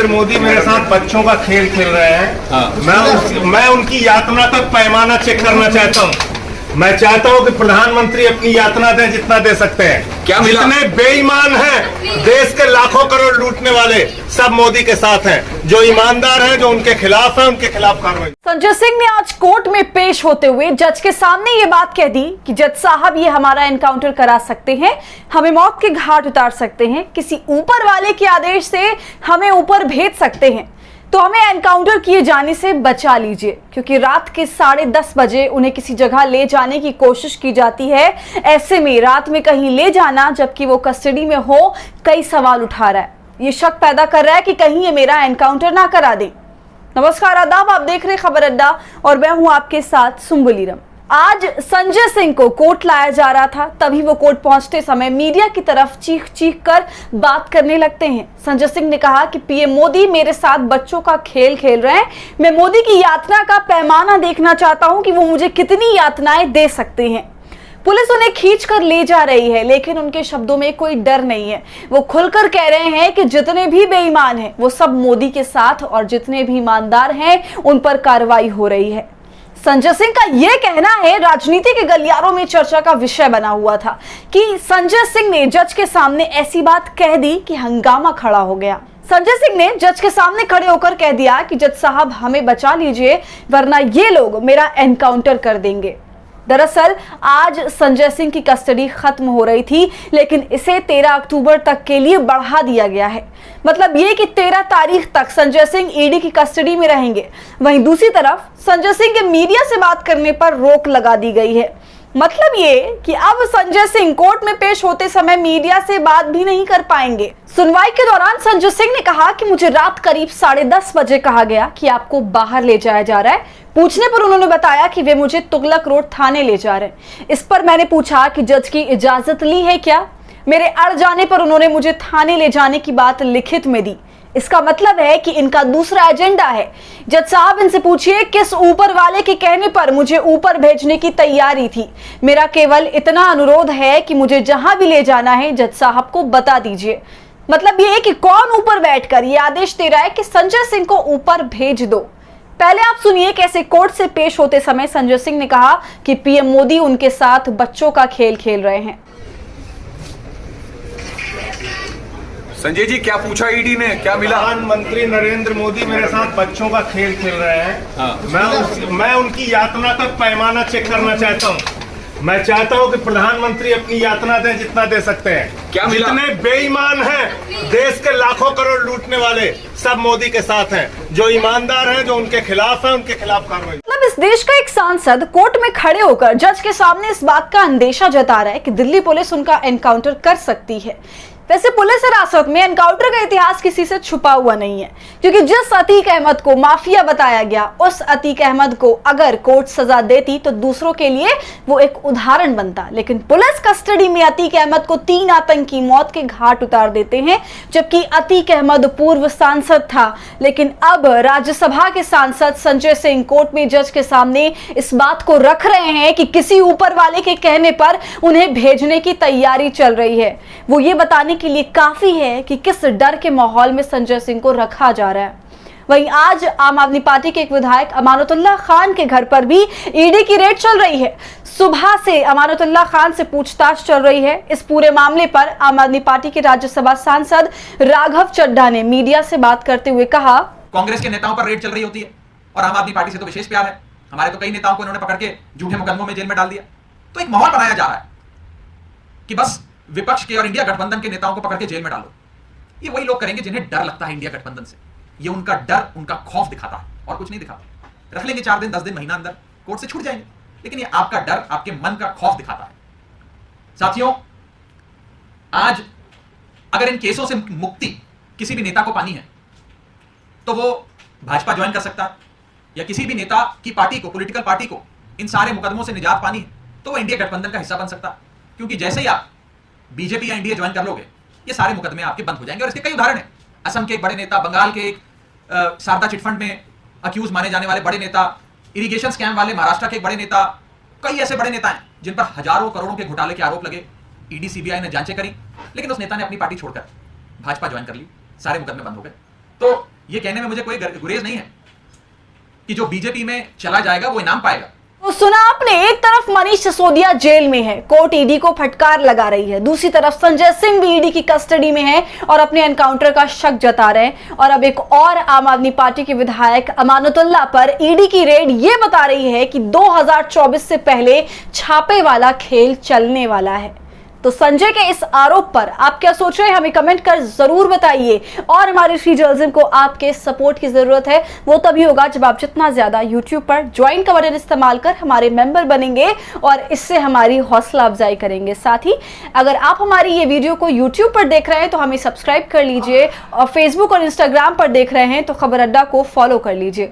नरेंद्र मोदी मेरे साथ बच्चों का खेल खेल रहे हैं। हाँ। मैं उनकी यातना का पैमाना चेक करना चाहता हूँ। मैं चाहता हूँ कि प्रधानमंत्री अपनी यातना दें जितना दे सकते हैं। क्या मिला? जितने बेईमान हैं, देश के लाखों करोड़ लूटने वाले, सब मोदी के साथ हैं। जो ईमानदार हैं, जो उनके खिलाफ हैं, उनके खिलाफ कार्रवाई। संजय सिंह ने आज कोर्ट में पेश होते हुए जज के सामने ये बात कह दी कि जज साहब ये हमारा एनकाउंटर करा सकते हैं, हमें मौत के घाट उतार सकते हैं, किसी ऊपर वाले के आदेश से हमें ऊपर भेज सकते हैं, तो हमें एनकाउंटर किए जाने से बचा लीजिए। क्योंकि रात के 10:30 बजे उन्हें किसी जगह ले जाने की कोशिश की जाती है। ऐसे में रात में कहीं ले जाना जबकि वो कस्टडी में हो, कई सवाल उठा रहा है। ये शक पैदा कर रहा है कि कहीं ये मेरा एनकाउंटर ना करा दे। नमस्कार, आदाब, आप देख रहे खबर अड्डा और मैं हूं आपके साथ सुम्बुलीरम। आज संजय सिंह को कोर्ट लाया जा रहा था, तभी वो कोर्ट पहुंचते समय मीडिया की तरफ चीख चीख कर बात करने लगते हैं। संजय सिंह ने कहा कि पीएम मोदी मेरे साथ बच्चों का खेल खेल रहे हैं। मैं मोदी की यातना का पैमाना देखना चाहता हूं कि वो मुझे कितनी यातनाएं दे सकते हैं। पुलिस उन्हें खींच कर ले जा रही है, लेकिन उनके शब्दों में कोई डर नहीं है। वो खुलकर कह रहे हैं कि जितने भी बेईमान हैं वो सब मोदी के साथ, और जितने भी ईमानदार हैं उन पर कार्रवाई हो रही है। संजय सिंह का यह कहना है, राजनीति के गलियारों में चर्चा का विषय बना हुआ था कि संजय सिंह ने जज के सामने ऐसी बात कह दी कि हंगामा खड़ा हो गया। संजय सिंह ने जज के सामने खड़े होकर कह दिया कि जज साहब हमें बचा लीजिए, वरना ये लोग मेरा एनकाउंटर कर देंगे। दरअसल आज संजय सिंह की कस्टडी खत्म हो रही थी, लेकिन इसे 13 अक्टूबर तक के लिए बढ़ा दिया गया है। मतलब ये कि 13 तारीख तक संजय सिंह ईडी की कस्टडी में रहेंगे। वहीं दूसरी तरफ संजय सिंह के मीडिया से बात करने पर रोक लगा दी गई है। मतलब ये कि अब संजय सिंह कोर्ट में पेश होते समय मीडिया से बात भी नहीं कर पाएंगे। सुनवाई के दौरान संजय सिंह ने कहा कि मुझे रात करीब 10:30 बजे कहा गया कि आपको बाहर ले जाया जा रहा है। पूछने पर उन्होंने बताया कि वे मुझे तुगलक रोड थाने ले जा रहे हैं। इस पर मैंने पूछा कि जज की इजाजत ली है क्या। मेरे अड़ जाने पर उन्होंने मुझे थाने ले जाने की बात लिखित में दी। इसका मतलब है कि इनका दूसरा एजेंडा है। जज साहब इनसे पूछिए किस ऊपर वाले के कहने पर मुझे ऊपर भेजने की तैयारी थी। मेरा केवल इतना अनुरोध है कि मुझे जहां भी ले जाना है जज साहब को बता दीजिए। मतलब ये है कि कौन ऊपर बैठकर ये आदेश दे रहा है कि संजय सिंह को ऊपर भेज दो। पहले आप सुनिए कैसे कोर्ट से पेश होते समय संजय सिंह ने कहा कि पीएम मोदी उनके साथ बच्चों का खेल खेल रहे हैं। संजय जी, क्या पूछा ईडी ने, क्या मिला? प्रधानमंत्री नरेंद्र मोदी मेरे साथ बच्चों का खेल खेल रहे हैं। हाँ। मैं उनकी यातना का पैमाना चेक करना चाहता हूँ। मैं चाहता हूँ कि प्रधानमंत्री अपनी यातना दें जितना दे सकते हैं। क्या मिला? जितने बेईमान हैं, देश के लाखों करोड़ लूटने वाले, सब मोदी के साथ हैं। जो ईमानदार हैं, जो उनके खिलाफ हैं, उनके खिलाफ कार्रवाई। मतलब इस देश का एक सांसद कोर्ट में खड़े होकर जज के सामने इस बात का अंदेशा जता रहा है कि दिल्ली पुलिस उनका एनकाउंटर कर सकती है। वैसे पुलिस हिरासत में एनकाउंटर का इतिहास किसी से छुपा हुआ नहीं है, क्योंकि जिस अतीक अहमद को माफिया बताया गया, उस अतीक अहमद को अगर कोर्ट सजा देती तो दूसरों के लिए वो एक उदाहरण बनता। लेकिन पुलिस कस्टडी में अतीक अहमद को 3 आतंकी मौत के घाट उतार देते हैं, जबकि अतीक अहमद पूर्व सांसद था। लेकिन अब राज्यसभा के सांसद संजय सिंह कोर्ट में जज के सामने इस बात को रख रहे हैं कि किसी ऊपर वाले के कहने पर उन्हें भेजने की तैयारी चल रही है। वो ये बताने के लिए काफी है कि किस डर के माहौल में संजय सिंह को रखा जा रहा है। वहीं आज आम आदमी पार्टी के एक विधायक अमानतुल्लाह खान के घर पर भी ईडी की रेड चल रही है। सुबह से अमानतुल्लाह खान से पूछताछ चल रही है। इस पूरे मामले पर आम आदमी पार्टी के राज्यसभा सांसद राघव चड्ढा ने मीडिया से बात करते हुए कहा, कांग्रेस के नेताओं पर रेड चल रही होती है और आम आदमी पार्टी से तो विशेष प्यार है। हमारे तो कई नेताओं को इन्होंने पकड़ के झूठे मुकदमों में जेल में डाल दिया। तो एक माहौल बनाया जा रहा है कि बस विपक्ष के और इंडिया गठबंधन के नेताओं को पकड़ के जेल में डालो। ये वही लोग करेंगे जिन्हें डर लगता है इंडिया गठबंधन से। ये उनका डर, उनका खौफ दिखाता है और कुछ नहीं दिखाता। रख लेंगे 4 दिन, 10 दिन, महीना अंदर, कोर्ट से छूट जाएंगे। लेकिन ये आपका डर, आपके मन का खौफ दिखाता है। साथियों, आज अगर इन केसों से मुक्ति किसी भी नेता को पानी है तो वो भाजपा ज्वाइन कर सकता है, या किसी भी नेता की पार्टी को, पॉलिटिकल पार्टी को इन सारे मुकदमों से निजात पानी है तो वो इंडिया गठबंधन का हिस्सा बन सकता है। क्योंकि जैसे ही आप बीजेपी या एनडीए ज्वाइन कर लोगे, ये सारे मुकदमे आपके बंद हो जाएंगे। और इसके कई उदाहरण हैं। असम के एक बड़े नेता, बंगाल के एक शारदा चिटफंड में अक्यूज माने जाने वाले बड़े नेता, इरिगेशन स्कैम वाले महाराष्ट्र के एक बड़े नेता, कई ऐसे बड़े नेता हैं जिन पर हजारों करोड़ों के घोटाले के आरोप लगे। ईडी सीबीआई ने जांचें करी, लेकिन उस नेता ने अपनी पार्टी छोड़कर भाजपा ज्वाइन कर ली, सारे मुकदमे बंद हो गए। तो ये कहने में मुझे कोई गुरेज नहीं है कि जो बीजेपी में चला जाएगा वो इनाम पाएगा। तो सुना आपने, एक तरफ मनीष सिसोदिया जेल में है, कोर्ट ईडी को फटकार लगा रही है, दूसरी तरफ संजय सिंह भी ईडी की कस्टडी में है और अपने एनकाउंटर का शक जता रहे हैं। और अब एक और आम आदमी पार्टी के विधायक अमानतुल्लाह पर ईडी की रेड ये बता रही है कि 2024 से पहले छापे वाला खेल चलने वाला है। तो संजय के इस आरोप पर आप क्या सोच रहे हैं, हमें कमेंट कर जरूर बताइए। और हमारे फ्री जर्नलिज्म को आपके सपोर्ट की जरूरत है, वो तभी होगा जब आप जितना ज्यादा यूट्यूब पर ज्वाइन का बटन इस्तेमाल कर हमारे मेंबर बनेंगे और इससे हमारी हौसला अफजाई करेंगे। साथ ही अगर आप हमारी ये वीडियो को यूट्यूब पर देख रहे हैं तो हमें सब्सक्राइब कर लीजिए और फेसबुक और इंस्टाग्राम पर देख रहे हैं तो खबर अड्डा को फॉलो कर लीजिए।